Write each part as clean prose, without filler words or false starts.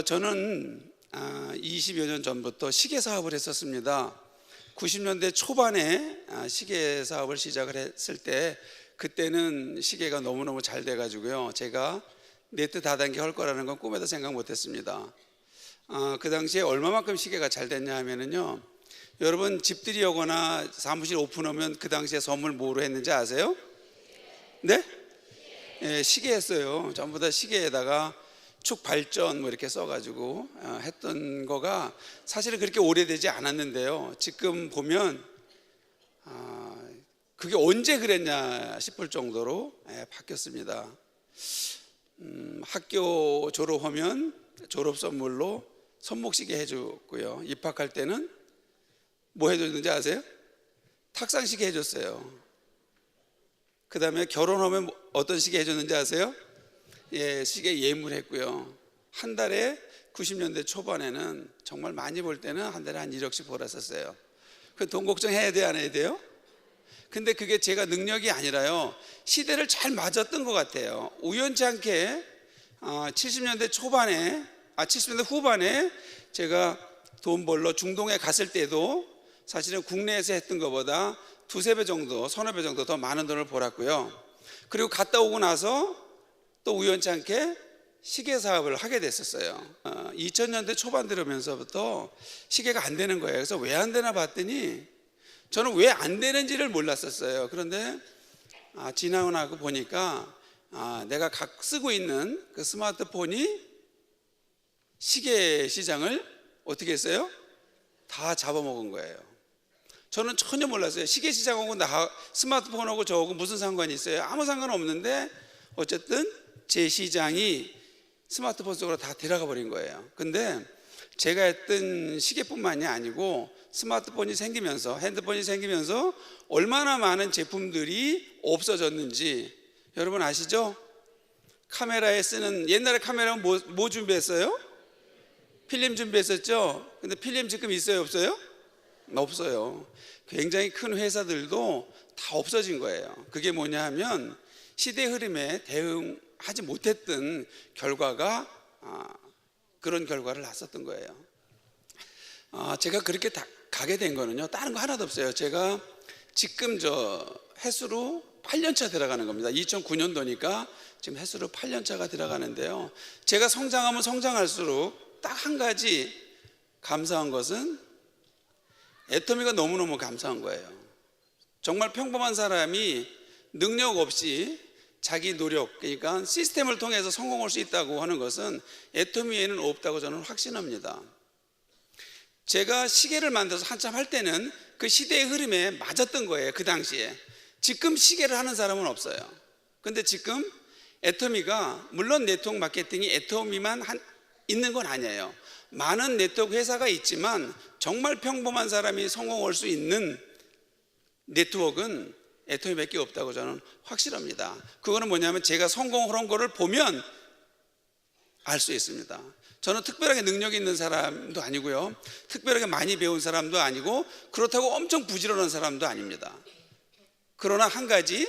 저는 20여 년 전부터 시계 사업을 했었습니다. 90년대 초반에 시계 사업을 시작을 했을 때 그때는 시계가 너무너무 잘 돼가지고요, 제가 네트 다단계 할 거라는 건 꿈에도 생각 못했습니다. 그 당시에 얼마만큼 시계가 잘 됐냐 하면은요, 여러분 집들이 오거나 사무실 오픈하면 그 당시에 선물 뭐로 했는지 아세요? 네? 예, 시계 했어요. 전부 다 시계에다가 축 발전 뭐 이렇게 써가지고 했던 거가 사실은 그렇게 오래되지 않았는데요, 지금 보면 그게 언제 그랬냐 싶을 정도로 바뀌었습니다. 학교 졸업하면 졸업 선물로 손목시계 해줬고요, 입학할 때는 뭐 해줬는지 아세요? 탁상시계 해줬어요. 그 다음에 결혼하면 어떤 시계 해줬는지 아세요? 예, 시계 예물했고요. 한 달에 90년대 초반에는 정말 많이 벌 때는 한 달에 한 1억씩 벌었었어요. 그 돈 걱정해야 돼요, 안 해야 돼요? 근데 그게 제가 능력이 아니라요, 시대를 잘 맞았던 것 같아요. 우연치 않게 70년대 초반에 70년대 후반에 제가 돈 벌러 중동에 갔을 때도 사실은 국내에서 했던 것보다 두세 배 정도, 서너 배 정도 더 많은 돈을 벌었고요. 그리고 갔다 오고 나서 또 우연치 않게 시계 사업을 하게 됐었어요. 2000년대 초반 들으면서부터 시계가 안 되는 거예요. 그래서 왜 안 되나 봤더니 저는 왜 안 되는지를 몰랐었어요. 그런데 지나고 나고 보니까 내가 쓰고 있는 그 스마트폰이 시계 시장을 어떻게 했어요? 다 잡아먹은 거예요. 저는 전혀 몰랐어요. 시계 시장하고 스마트폰하고 저하고 무슨 상관이 있어요? 아무 상관 없는데 어쨌든 제 시장이 스마트폰 속으로 다 들어가 버린 거예요. 근데 제가 했던 시계뿐만이 아니고 스마트폰이 생기면서, 핸드폰이 생기면서 얼마나 많은 제품들이 없어졌는지 여러분 아시죠? 카메라에 쓰는, 옛날에 카메라는 뭐 준비했어요? 필름 준비했었죠? 근데 필름 지금 있어요, 없어요? 없어요. 굉장히 큰 회사들도 다 없어진 거예요. 그게 뭐냐 하면 시대 흐름에 대응하지 못했던 결과가 그런 결과를 낳았었던 거예요. 제가 그렇게 가게 된 거는요, 다른 거 하나도 없어요. 제가 지금 해수로 8년차 들어가는 겁니다. 2009년도니까 지금 해수로 8년차가 들어가는데요, 제가 성장하면 성장할수록 딱 한 가지 감사한 것은 애터미가 너무너무 감사한 거예요. 정말 평범한 사람이 능력 없이 자기 노력, 그러니까 시스템을 통해서 성공할 수 있다고 하는 것은 애터미에는 없다고 저는 확신합니다. 제가 시계를 만들어서 한참 할 때는 그 시대의 흐름에 맞았던 거예요, 그 당시에. 지금 시계를 하는 사람은 없어요. 근데 지금 애터미가, 물론 네트워크 마케팅이 애터미만 있는 건 아니에요. 많은 네트워크 회사가 있지만 정말 평범한 사람이 성공할 수 있는 네트워크는 애터미밖에 없다고 저는 확실합니다. 그거는 뭐냐면 제가 성공한 거를 보면 알 수 있습니다. 저는 특별하게 능력이 있는 사람도 아니고요, 특별하게 많이 배운 사람도 아니고, 그렇다고 엄청 부지런한 사람도 아닙니다. 그러나 한 가지,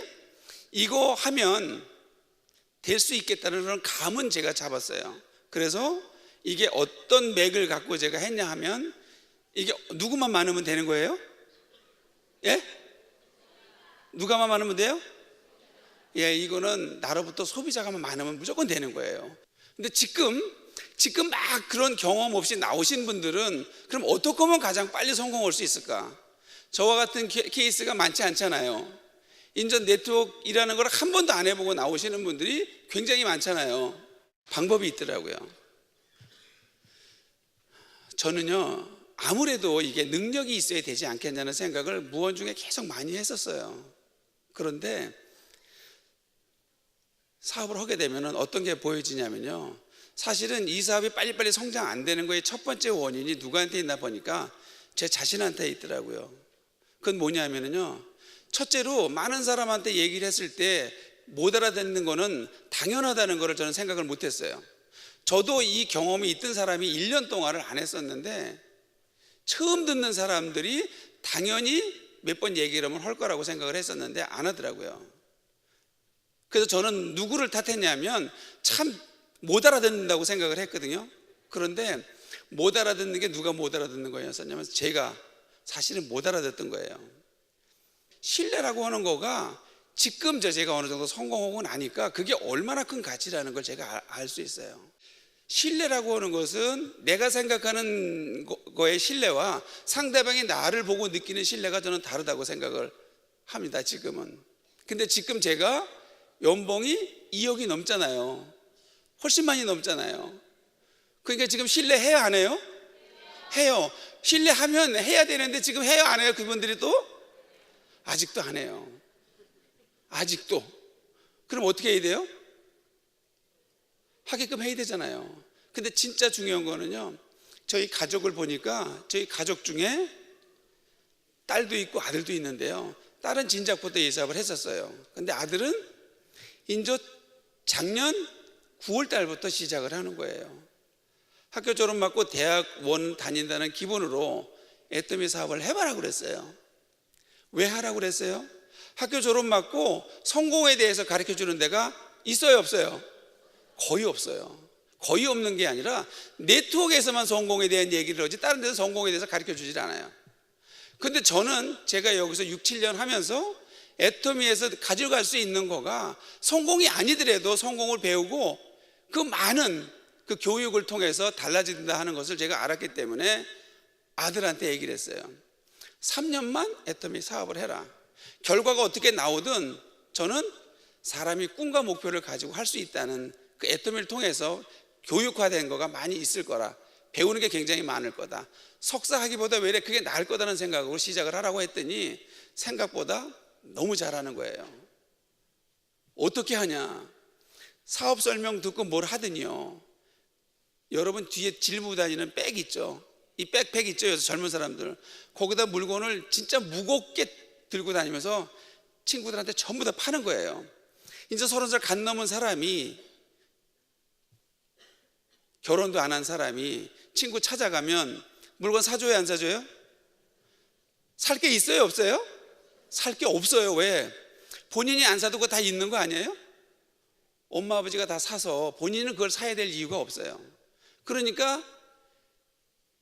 이거 하면 될 수 있겠다는 그런 감은 제가 잡았어요. 그래서 이게 어떤 맥을 갖고 제가 했냐 하면, 이게 누구만 많으면 되는 거예요? 예? 누가만 많으면 돼요? 예, 이거는 나로부터 소비자가만 많으면 무조건 되는 거예요. 근데 지금 막 그런 경험 없이 나오신 분들은 그럼 어떻게 하면 가장 빨리 성공할 수 있을까? 저와 같은 케이스가 많지 않잖아요. 인전 네트워크라는 걸 한 번도 안 해보고 나오시는 분들이 굉장히 많잖아요. 방법이 있더라고요. 저는요, 아무래도 이게 능력이 있어야 되지 않겠냐는 생각을 무언중에 계속 많이 했었어요. 그런데 사업을 하게 되면 어떤 게 보여지냐면요, 사실은 이 사업이 빨리빨리 성장 안 되는 거의 첫 번째 원인이 누구한테 있나 보니까 제 자신한테 있더라고요. 그건 뭐냐면요, 첫째로 많은 사람한테 얘기를 했을 때 못 알아듣는 거는 당연하다는 거를 저는 생각을 못 했어요. 저도 이 경험이 있던 사람이 1년 동안을 안 했었는데, 처음 듣는 사람들이 당연히 몇 번 얘기를 하면 할 거라고 생각을 했었는데 안 하더라고요. 그래서 저는 누구를 탓했냐면 참 못 알아듣는다고 생각을 했거든요. 그런데 못 알아듣는 게 누가 못 알아듣는 거였었냐면 제가 사실은 못 알아듣던 거예요. 신뢰라고 하는 거가 지금 제가 어느 정도 성공하고 나니까 그게 얼마나 큰 가치라는 걸 제가 알 수 있어요. 신뢰라고 하는 것은 내가 생각하는 거의 신뢰와 상대방이 나를 보고 느끼는 신뢰가 저는 다르다고 생각을 합니다, 지금은. 근데 지금 제가 연봉이 2억이 넘잖아요. 훨씬 많이 넘잖아요. 그러니까 지금 신뢰해요, 안 해요? 해요. 신뢰하면 해야 되는데 지금 해요, 안 해요? 그분들이 또? 아직도 안 해요. 아직도. 그럼 어떻게 해야 돼요? 하게끔 해야 되잖아요. 근데 진짜 중요한 거는요, 저희 가족을 보니까 저희 가족 중에 딸도 있고 아들도 있는데요, 딸은 진작부터 예사업을 했었어요. 근데 아들은 이제 작년 9월 달부터 시작을 하는 거예요. 학교 졸업 맞고 대학원 다닌다는 기본으로 애터미 사업을 해봐라 그랬어요. 왜 하라고 그랬어요? 학교 졸업 맞고 성공에 대해서 가르쳐 주는 데가 있어요, 없어요? 거의 없어요. 거의 없는 게 아니라 네트워크에서만 성공에 대한 얘기를 하지 다른 데서 성공에 대해서 가르쳐 주질 않아요. 근데 저는 제가 여기서 6, 7년 하면서 애터미에서 가져갈 수 있는 거가 성공이 아니더라도 성공을 배우고 그 많은 그 교육을 통해서 달라진다 하는 것을 제가 알았기 때문에 아들한테 얘기를 했어요. 3년만 애터미 사업을 해라. 결과가 어떻게 나오든 저는 사람이 꿈과 목표를 가지고 할 수 있다는 그 애터미를 통해서 교육화된 거가 많이 있을 거라, 배우는 게 굉장히 많을 거다, 석사하기보다 왜 그게 나을 거다는 생각으로 시작을 하라고 했더니 생각보다 너무 잘하는 거예요. 어떻게 하냐? 사업 설명 듣고 뭘 하더니요, 여러분 뒤에 짊고 다니는 백 있죠? 이 백팩 있죠? 여기서 젊은 사람들 거기다 물건을 진짜 무겁게 들고 다니면서 친구들한테 전부 다 파는 거예요. 이제 30살 갓 넘은 사람이, 결혼도 안 한 사람이 친구 찾아가면 물건 사줘요, 안 사줘요? 살 게 있어요, 없어요? 살 게 없어요. 왜? 본인이 안 사도 그거 다 있는 거 아니에요? 엄마 아버지가 다 사서 본인은 그걸 사야 될 이유가 없어요. 그러니까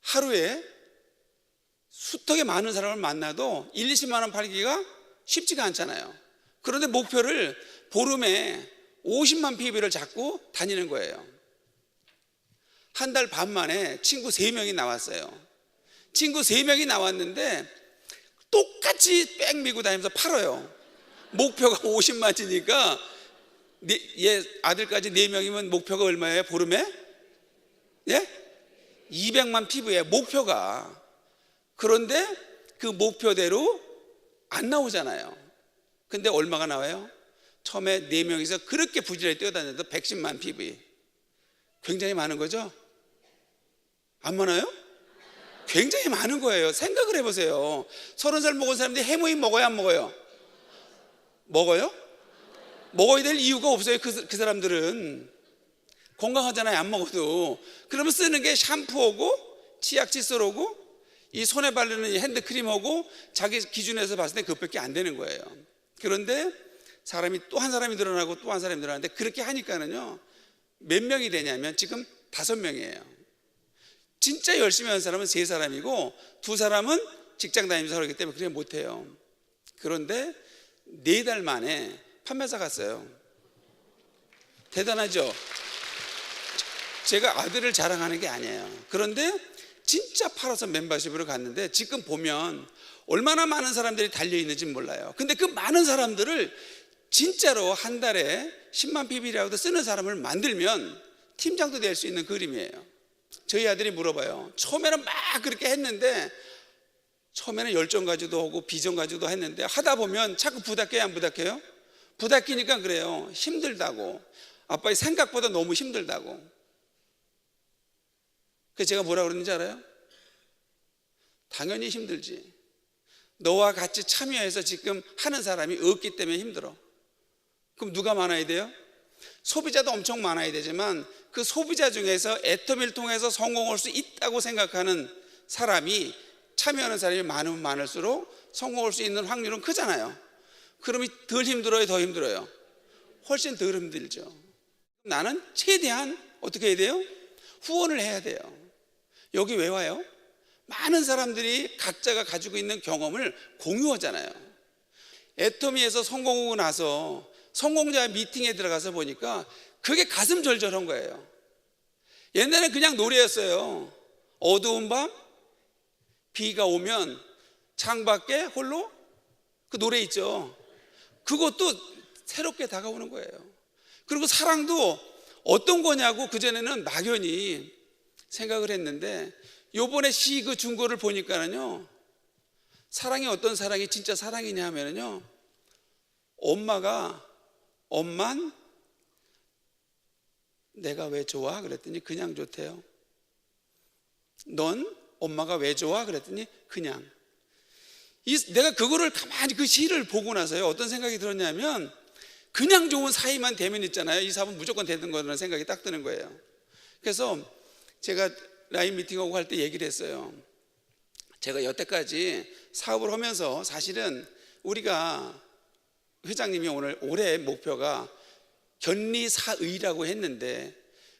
하루에 수턱에 많은 사람을 만나도 1, 20만 원 팔기가 쉽지가 않잖아요. 그런데 목표를 보름에 50만 PB를 잡고 다니는 거예요. 한 달 반 만에 친구 3명이 나왔어요. 친구 3명이 나왔는데 똑같이 백 미고 다니면서 팔아요. 목표가 50만이니까 얘 아들까지 4명이면 목표가 얼마예요? 보름에? 예? 200만 PV예요, 목표가. 그런데 그 목표대로 안 나오잖아요. 근데 얼마가 나와요? 처음에 4명이서 그렇게 부지런히 뛰어다녀도 110만 PV. 굉장히 많은 거죠? 안 많아요? 굉장히 많은 거예요. 생각을 해보세요. 30살 먹은 사람들이 해모임 먹어요, 안 먹어요? 먹어요? 먹어야 될 이유가 없어요. 그 사람들은 건강하잖아요, 안 먹어도. 그러면 쓰는 게 샴푸하고 치약 칫솔하고 이 손에 바르는 핸드크림하고 자기 기준에서 봤을 때 그것밖에 안 되는 거예요. 그런데 사람이 또 한 사람이 늘어나고 또 한 사람이 늘어나는데 그렇게 하니까는요, 몇 명이 되냐면 지금 5명이에요. 진짜 열심히 하는 사람은 3사람이고 2사람은 직장 다니면서 하기 때문에 그렇게 못해요. 그런데 4달 만에 판매사 갔어요. 대단하죠? 제가 아들을 자랑하는 게 아니에요. 그런데 진짜 팔아서 멤버십으로 갔는데 지금 보면 얼마나 많은 사람들이 달려있는지 몰라요. 근데 그 많은 사람들을 진짜로 한 달에 10만 PB라도 쓰는 사람을 만들면 팀장도 될 수 있는 그림이에요. 저희 아들이 물어봐요. 처음에는 막 그렇게 했는데, 처음에는 열정 가지고도 하고 비전 가지고도 했는데 하다 보면 자꾸 부닥겨요, 안 부닥겨요? 부닥기니까 그래요. 힘들다고. 아빠의 생각보다 너무 힘들다고. 그래서 제가 뭐라 그러는지 알아요? 당연히 힘들지. 너와 같이 참여해서 지금 하는 사람이 없기 때문에 힘들어. 그럼 누가 많아야 돼요? 소비자도 엄청 많아야 되지만 그 소비자 중에서 애터미를 통해서 성공할 수 있다고 생각하는 사람이, 참여하는 사람이 많으면 많을수록 성공할 수 있는 확률은 크잖아요. 그러면 덜 힘들어요, 더 힘들어요? 훨씬 덜 힘들죠. 나는 최대한 어떻게 해야 돼요? 후원을 해야 돼요. 여기 왜 와요? 많은 사람들이 각자가 가지고 있는 경험을 공유하잖아요. 애터미에서 성공하고 나서 성공자 미팅에 들어가서 보니까 그게 가슴 절절한 거예요. 옛날엔 그냥 노래였어요. 어두운 밤 비가 오면 창밖에 홀로 그 노래 있죠. 그것도 새롭게 다가오는 거예요. 그리고 사랑도 어떤 거냐고 그전에는 막연히 생각을 했는데 요번에 시 그 중고를 보니까는요, 사랑이 어떤 사랑이 진짜 사랑이냐 하면은요, 엄만 내가 왜 좋아? 그랬더니 그냥 좋대요. 넌 엄마가 왜 좋아? 그랬더니 그냥. 내가 그거를 가만히 그 시를 보고 나서요, 어떤 생각이 들었냐면, 그냥 좋은 사이만 되면 있잖아요, 이 사업은 무조건 되는 거라는 생각이 딱 드는 거예요. 그래서 제가 라인 미팅하고 할 때 얘기를 했어요. 제가 여태까지 사업을 하면서 사실은 우리가 회장님이 올해 목표가 견리사의라고 했는데,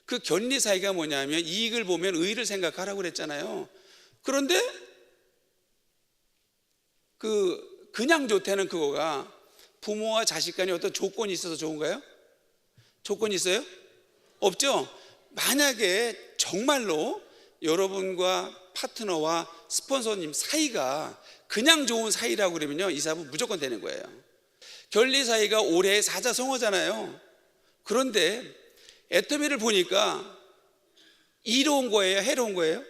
그 견리사의가 뭐냐면 이익을 보면 의를 생각하라고 그랬잖아요. 그런데 그냥 좋다는 그거가 부모와 자식 간에 어떤 조건이 있어서 좋은가요? 조건이 있어요? 없죠? 만약에 정말로 여러분과 파트너와 스폰서님 사이가 그냥 좋은 사이라고 그러면요, 이 사업은 무조건 되는 거예요. 견리 사이가 올해 사자성어잖아요. 그런데 애터미를 보니까 이로운 거예요, 해로운 거예요?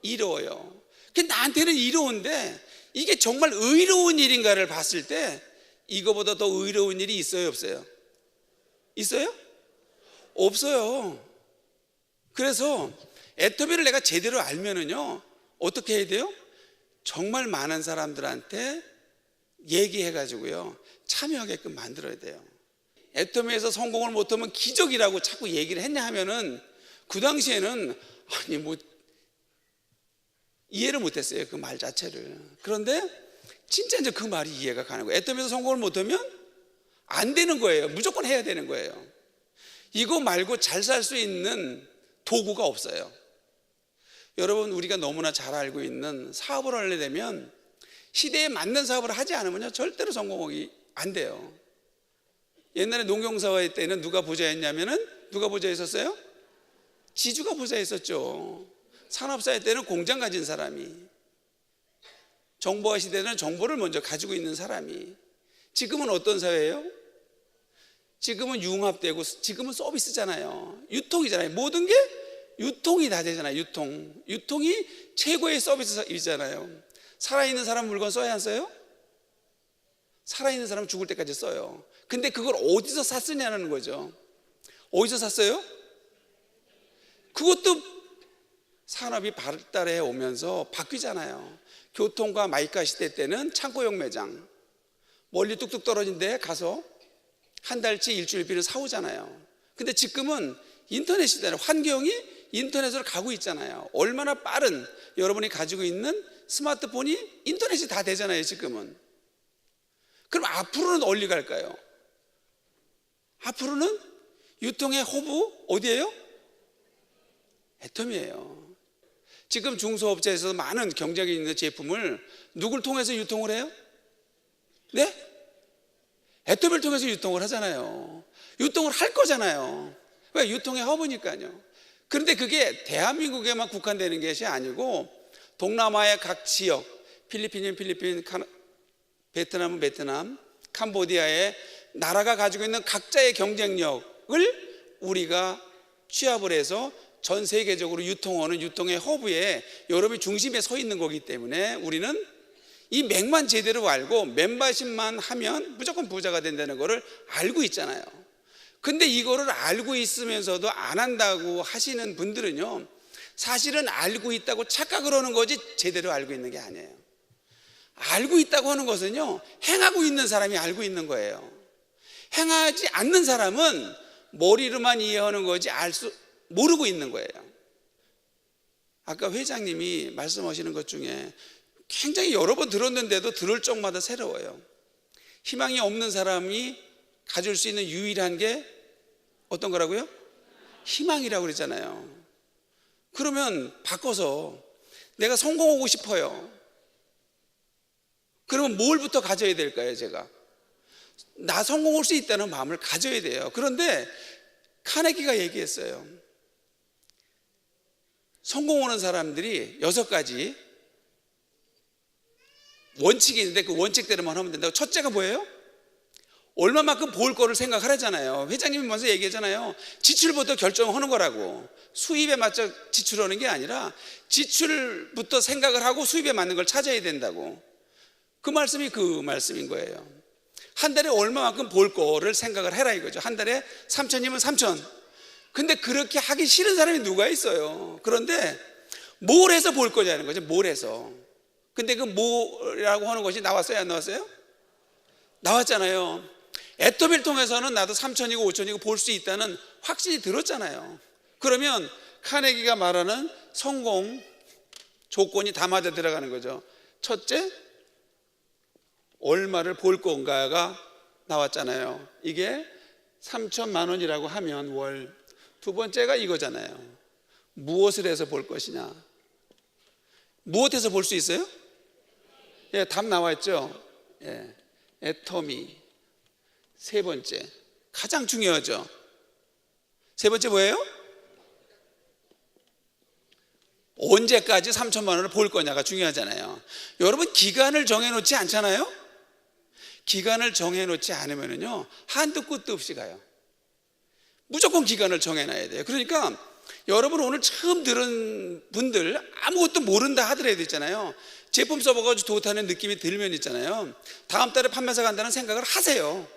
이로워요. 나한테는 이로운데 이게 정말 의로운 일인가를 봤을 때 이거보다 더 의로운 일이 있어요, 없어요? 있어요? 없어요. 그래서 애터미를 내가 제대로 알면은요, 어떻게 해야 돼요? 정말 많은 사람들한테 얘기해가지고요, 참여하게끔 만들어야 돼요. 애터미에서 성공을 못하면 기적이라고 자꾸 얘기를 했냐 하면은 그 당시에는 이해를 못했어요, 그 말 자체를. 그런데 진짜 이제 그 말이 이해가 가는 거예요. 애터미에서 성공을 못하면 안 되는 거예요. 무조건 해야 되는 거예요. 이거 말고 잘 살 수 있는 도구가 없어요. 여러분, 우리가 너무나 잘 알고 있는 사업을 하려 되면 시대에 맞는 사업을 하지 않으면 절대로 성공하기 안 돼요. 옛날에 농경사회 때는 누가 부자였냐면은, 누가 부자였었어요? 지주가 부자였었죠. 산업사회 때는 공장 가진 사람이, 정보화 시대는 정보를 먼저 가지고 있는 사람이. 지금은 어떤 사회예요? 지금은 융합되고, 지금은 서비스잖아요. 유통이잖아요. 모든 게 유통이 다 되잖아요. 유통이 최고의 서비스이잖아요. 살아있는 사람 물건 써야 안 써요? 살아있는 사람 죽을 때까지 써요. 근데 그걸 어디서 샀느냐는 거죠. 어디서 샀어요? 그것도 산업이 발달해 오면서 바뀌잖아요. 교통과 마이카 시대 때는 창고형 매장, 멀리 뚝뚝 떨어진 데 가서 한 달치 일주일비를 사오잖아요. 근데 지금은 인터넷 시대는 환경이 인터넷으로 가고 있잖아요. 얼마나 빠른, 여러분이 가지고 있는 스마트폰이 인터넷이 다 되잖아요, 지금은. 그럼 앞으로는 어디 갈까요? 앞으로는 유통의 허브 어디예요? 애터미예요. 지금 중소업체에서 많은 경쟁이 있는 제품을 누굴 통해서 유통을 해요? 네? 애터미를 통해서 유통을 하잖아요. 유통을 할 거잖아요. 왜? 유통의 허브니까요. 그런데 그게 대한민국에만 국한되는 것이 아니고 동남아의 각 지역, 필리핀은 필리핀, 베트남은 베트남, 캄보디아의 나라가 가지고 있는 각자의 경쟁력을 우리가 취합을 해서 전 세계적으로 유통하는 유통의 허브에 여러분이 중심에 서 있는 거기 때문에 우리는 이 맥만 제대로 알고 멤버십만 하면 무조건 부자가 된다는 거를 알고 있잖아요. 근데 이거를 알고 있으면서도 안 한다고 하시는 분들은요, 사실은 알고 있다고 착각을 하는 거지 제대로 알고 있는 게 아니에요. 알고 있다고 하는 것은요, 행하고 있는 사람이 알고 있는 거예요. 행하지 않는 사람은 머리로만 이해하는 거지 모르고 있는 거예요. 아까 회장님이 말씀하시는 것 중에 굉장히 여러 번 들었는데도 들을 적마다 새로워요. 희망이 없는 사람이 가질 수 있는 유일한 게 어떤 거라고요? 희망이라고 그랬잖아요. 그러면 바꿔서 내가 성공하고 싶어요. 그러면 뭘부터 가져야 될까요? 제가 나 성공할 수 있다는 마음을 가져야 돼요. 그런데 카네기가 얘기했어요. 성공하는 사람들이 6가지 원칙이 있는데 그 원칙대로만 하면 된다고. 첫째가 뭐예요? 얼마만큼 벌 거를 생각하라잖아요. 회장님이 먼저 얘기하잖아요. 지출부터 결정하는 거라고. 수입에 맞춰 지출하는 게 아니라 지출부터 생각을 하고 수입에 맞는 걸 찾아야 된다고. 그 말씀이 그 말씀인 거예요. 한 달에 얼마만큼 벌 거를 생각을 해라 이거죠. 한 달에 3천이면 3천. 근데 그렇게 하기 싫은 사람이 누가 있어요? 그런데 뭘 해서 벌 거냐는 거죠. 뭘 해서. 근데 그 뭐라고 하는 것이 나왔어요? 안 나왔어요? 나왔잖아요. 애터미를 통해서는 나도 3천이고 5천이고 볼 수 있다는 확신이 들었잖아요. 그러면 카네기가 말하는 성공 조건이 다 맞아 들어가는 거죠. 첫째, 얼마를 벌 건가가 나왔잖아요. 이게 3천만 원이라고 하면 월. 두 번째가 이거잖아요. 무엇을 해서 벌 것이냐. 무엇해서 벌 수 있어요? 예, 답 나와 있죠. 예, 애터미. 세 번째, 가장 중요하죠. 세 번째 뭐예요? 언제까지 3천만 원을 벌 거냐가 중요하잖아요. 여러분 기간을 정해놓지 않잖아요. 기간을 정해놓지 않으면요 한도 끝도 없이 가요. 무조건 기간을 정해놔야 돼요. 그러니까 여러분 오늘 처음 들은 분들 아무것도 모른다 하더라도 있잖아요. 제품 써봐가지고 좋다는 느낌이 들면 있잖아요. 다음 달에 판매사 간다는 생각을 하세요.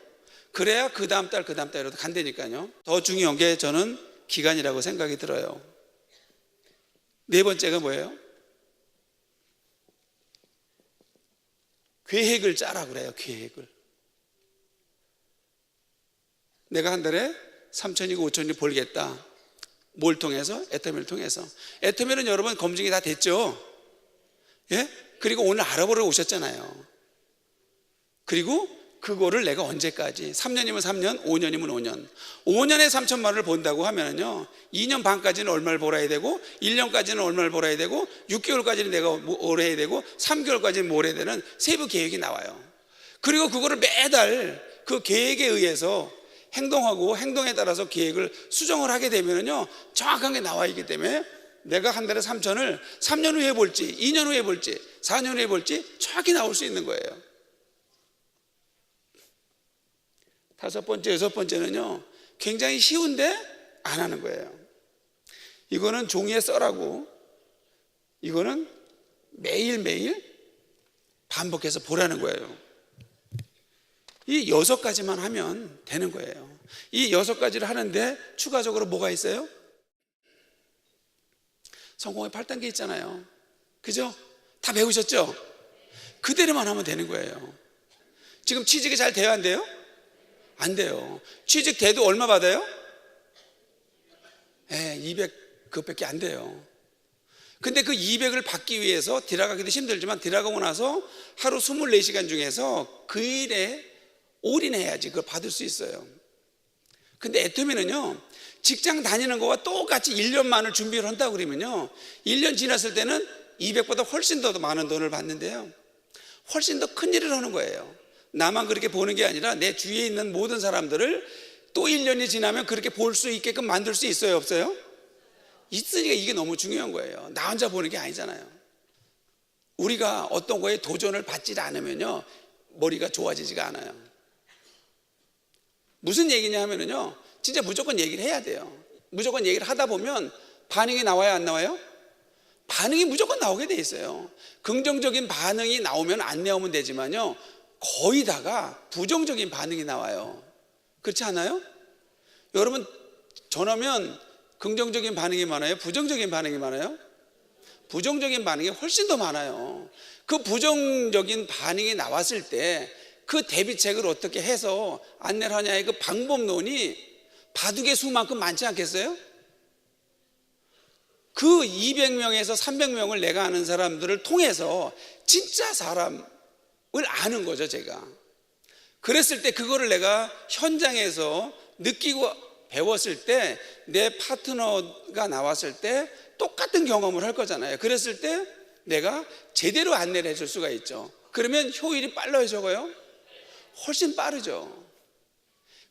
그래야 그 다음 달이라도 간다니까요. 더 중요한 게 저는 기간이라고 생각이 들어요. 네 번째가 뭐예요? 계획을 짜라 그래요. 계획을. 내가 한 달에 3천이고 5천이 벌겠다. 뭘 통해서? 애터미를 통해서. 애터미는 여러분 검증이 다 됐죠? 예? 그리고 오늘 알아보러 오셨잖아요. 그리고 그거를 내가 언제까지 3년이면 3년, 5년이면 5년 5년에 3천만 원을 번다고 하면요 2년 반까지는 얼마를 벌어야 되고 1년까지는 얼마를 벌어야 되고 6개월까지는 내가 뭘 해야 되고 3개월까지는 뭘 해야 되는 세부 계획이 나와요. 그리고 그거를 매달 그 계획에 의해서 행동하고 행동에 따라서 계획을 수정을 하게 되면요 정확한 게 나와 있기 때문에 내가 한 달에 3천을 3년 후에 볼지 2년 후에 볼지 4년 후에 볼지 정확히 나올 수 있는 거예요. 다섯 번째, 여섯 번째는요 굉장히 쉬운데 안 하는 거예요. 이거는 종이에 써라고. 이거는 매일매일 반복해서 보라는 거예요. 이 6가지만 하면 되는 거예요. 이 6가지를 하는데 추가적으로 뭐가 있어요? 성공의 8단계 있잖아요. 그죠? 다 배우셨죠? 그대로만 하면 되는 거예요. 지금 취직이 잘 돼야 안 돼요? 안 돼요. 취직 돼도 얼마 받아요? 200 그것밖에 안 돼요. 근데 그 200을 받기 위해서 들어가기도 힘들지만 들어가고 나서 하루 24시간 중에서 그 일에 올인해야지 그걸 받을 수 있어요. 근데 애터미는요 직장 다니는 거와 똑같이 1년만을 준비를 한다고 그러면요 1년 지났을 때는 200보다 훨씬 더 많은 돈을 받는데요 훨씬 더 큰 일을 하는 거예요. 나만 그렇게 보는 게 아니라 내 주위에 있는 모든 사람들을 또 1년이 지나면 그렇게 볼 수 있게끔 만들 수 있어요? 없어요? 있으니까 이게 너무 중요한 거예요. 나 혼자 보는 게 아니잖아요. 우리가 어떤 거에 도전을 받지 않으면요 머리가 좋아지지가 않아요. 무슨 얘기냐 하면요 진짜 무조건 얘기를 해야 돼요. 무조건 얘기를 하다 보면 반응이 나와요 안 나와요? 반응이 무조건 나오게 돼 있어요. 긍정적인 반응이 나오면 안 나오면 되지만요 거의 다가 부정적인 반응이 나와요. 그렇지 않아요? 여러분 전화면 긍정적인 반응이 많아요? 부정적인 반응이 많아요? 부정적인 반응이 훨씬 더 많아요. 그 부정적인 반응이 나왔을 때 그 대비책을 어떻게 해서 안내를 하냐의 그 방법론이 바둑의 수만큼 많지 않겠어요? 그 200명에서 300명을 내가 아는 사람들을 통해서 진짜 사람을 아는 거죠 제가. 그랬을 때 그거를 내가 현장에서 느끼고 배웠을 때 내 파트너가 나왔을 때 똑같은 경험을 할 거잖아요. 그랬을 때 내가 제대로 안내를 해줄 수가 있죠. 그러면 효율이 빨라요, 적어요? 훨씬 빠르죠.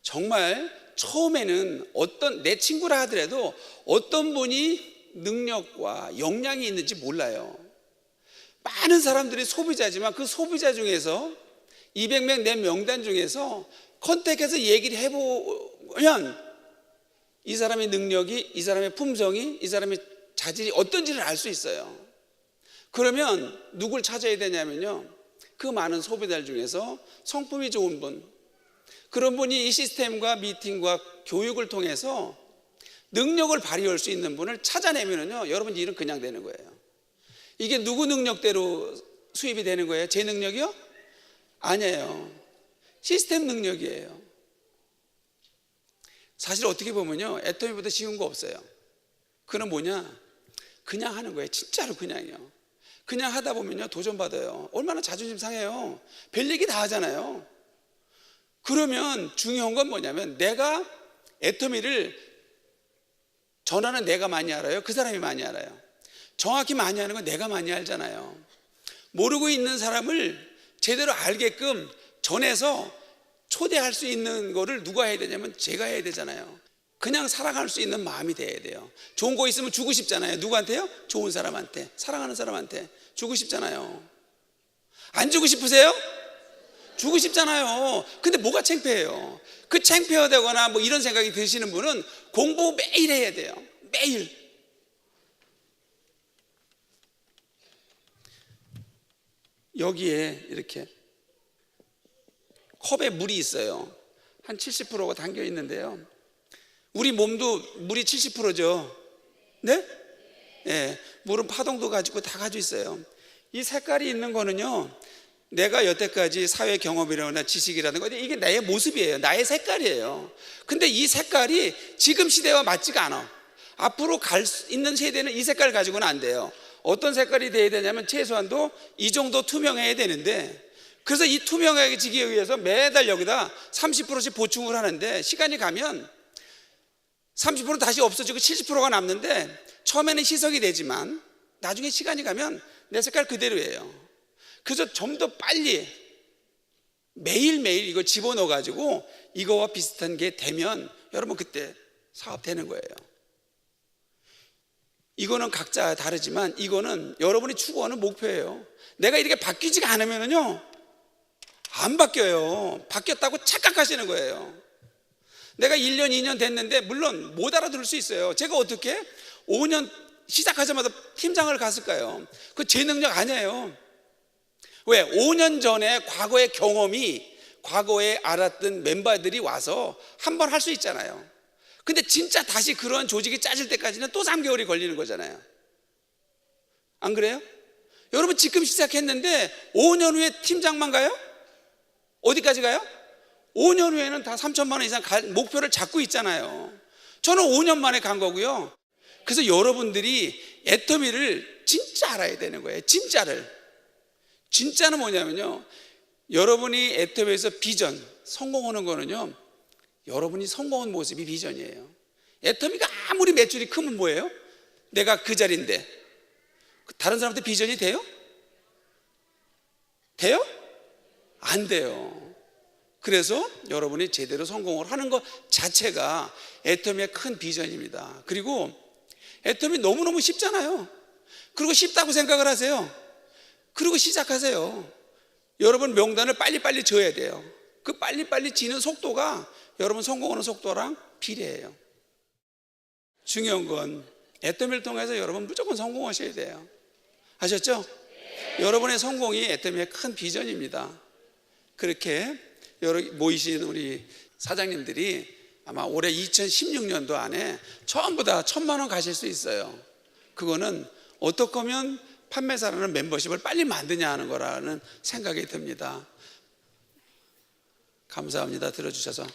정말 처음에는 내 친구라 하더라도 어떤 분이 능력과 역량이 있는지 몰라요. 많은 사람들이 소비자지만 그 소비자 중에서 200명 내 명단 중에서 컨택해서 얘기를 해보면 이 사람의 능력이, 이 사람의 품성이, 이 사람의 자질이 어떤지를 알 수 있어요. 그러면 누굴 찾아야 되냐면요, 그 많은 소비자들 중에서 성품이 좋은 분, 그런 분이 이 시스템과 미팅과 교육을 통해서 능력을 발휘할 수 있는 분을 찾아내면요, 여러분 일은 그냥 되는 거예요. 이게 누구 능력대로 수입이 되는 거예요? 제 능력이요? 아니에요. 시스템 능력이에요. 사실 어떻게 보면요, 애터미보다 쉬운 거 없어요. 그건 뭐냐? 그냥 하는 거예요. 진짜로 그냥요. 그냥 하다 보면요, 도전받아요. 얼마나 자존심 상해요. 별 얘기 다 하잖아요. 그러면 중요한 건 뭐냐면, 내가 애터미를 전하는 내가 많이 알아요? 그 사람이 많이 알아요? 정확히 많이 하는 건 내가 많이 알잖아요. 모르고 있는 사람을 제대로 알게끔 전해서 초대할 수 있는 거를 누가 해야 되냐면 제가 해야 되잖아요. 그냥 사랑할 수 있는 마음이 돼야 돼요. 좋은 거 있으면 주고 싶잖아요. 누구한테요? 좋은 사람한테, 사랑하는 사람한테 주고 싶잖아요. 안 주고 싶으세요? 주고 싶잖아요. 근데 뭐가 창피해요? 그 창피하다거나 뭐 이런 생각이 드시는 분은 공부 매일 해야 돼요. 매일. 여기에 이렇게 컵에 물이 있어요. 한 70%가 담겨 있는데요, 우리 몸도 물이 70%죠. 네? 네, 물은 파동도 가지고 다 가지고 있어요. 이 색깔이 있는 거는요, 내가 여태까지 사회 경험이라거나 지식이라든가 이게 나의 모습이에요. 나의 색깔이에요. 근데 이 색깔이 지금 시대와 맞지가 않아. 앞으로 갈 수 있는 세대는 이 색깔 가지고는 안 돼요. 어떤 색깔이 돼야 되냐면 최소한도 이 정도 투명해야 되는데, 그래서 이 투명해지기 위해서 매달 여기다 30%씩 보충을 하는데, 시간이 가면 30%는 다시 없어지고 70%가 남는데, 처음에는 희석이 되지만 나중에 시간이 가면 내 색깔 그대로예요. 그래서 좀 더 빨리 매일매일 이거 집어넣어 가지고 이거와 비슷한 게 되면 여러분 그때 사업 되는 거예요. 이거는 각자 다르지만 이거는 여러분이 추구하는 목표예요. 내가 이렇게 바뀌지가 않으면요, 안 바뀌어요. 바뀌었다고 착각하시는 거예요. 내가 1년, 2년 됐는데 물론 못 알아들을 수 있어요. 제가 어떻게 5년 시작하자마자 팀장을 갔을까요? 그거 제 능력 아니에요. 왜? 5년 전에 과거의 경험이, 과거에 알았던 멤버들이 와서 한 번 할 수 있잖아요. 근데 진짜 다시 그런 조직이 짜질 때까지는 또 3개월이 걸리는 거잖아요. 안 그래요? 여러분 지금 시작했는데 5년 후에 팀장만 가요? 어디까지 가요? 5년 후에는 다 3천만 원 이상 갈 목표를 잡고 있잖아요. 저는 5년 만에 간 거고요. 그래서 여러분들이 애터미를 진짜 알아야 되는 거예요. 진짜는 뭐냐면요, 여러분이 애터미에서 비전, 성공하는 거는요, 여러분이 성공한 모습이 비전이에요. 애터미가 아무리 매출이 크면 뭐예요? 내가 그 자리인데 다른 사람한테 비전이 돼요? 돼요? 안 돼요. 그래서 여러분이 제대로 성공을 하는 것 자체가 애터미의 큰 비전입니다. 그리고 애터미 너무너무 쉽잖아요. 그리고 쉽다고 생각을 하세요. 그리고 시작하세요. 여러분 명단을 빨리빨리 지어야 돼요. 그 빨리빨리 지는 속도가 여러분 성공하는 속도랑 비례해요. 중요한 건 애터미를 통해서 여러분 무조건 성공하셔야 돼요. 아셨죠? 여러분의 성공이 애터미의 큰 비전입니다. 그렇게 모이신 우리 사장님들이 아마 올해 2016년도 안에 전부 다 1,000만 원 가실 수 있어요. 그거는 어떻게 하면 판매사라는 멤버십을 빨리 만드냐 하는 거라는 생각이 듭니다. 감사합니다. 들어주셔서.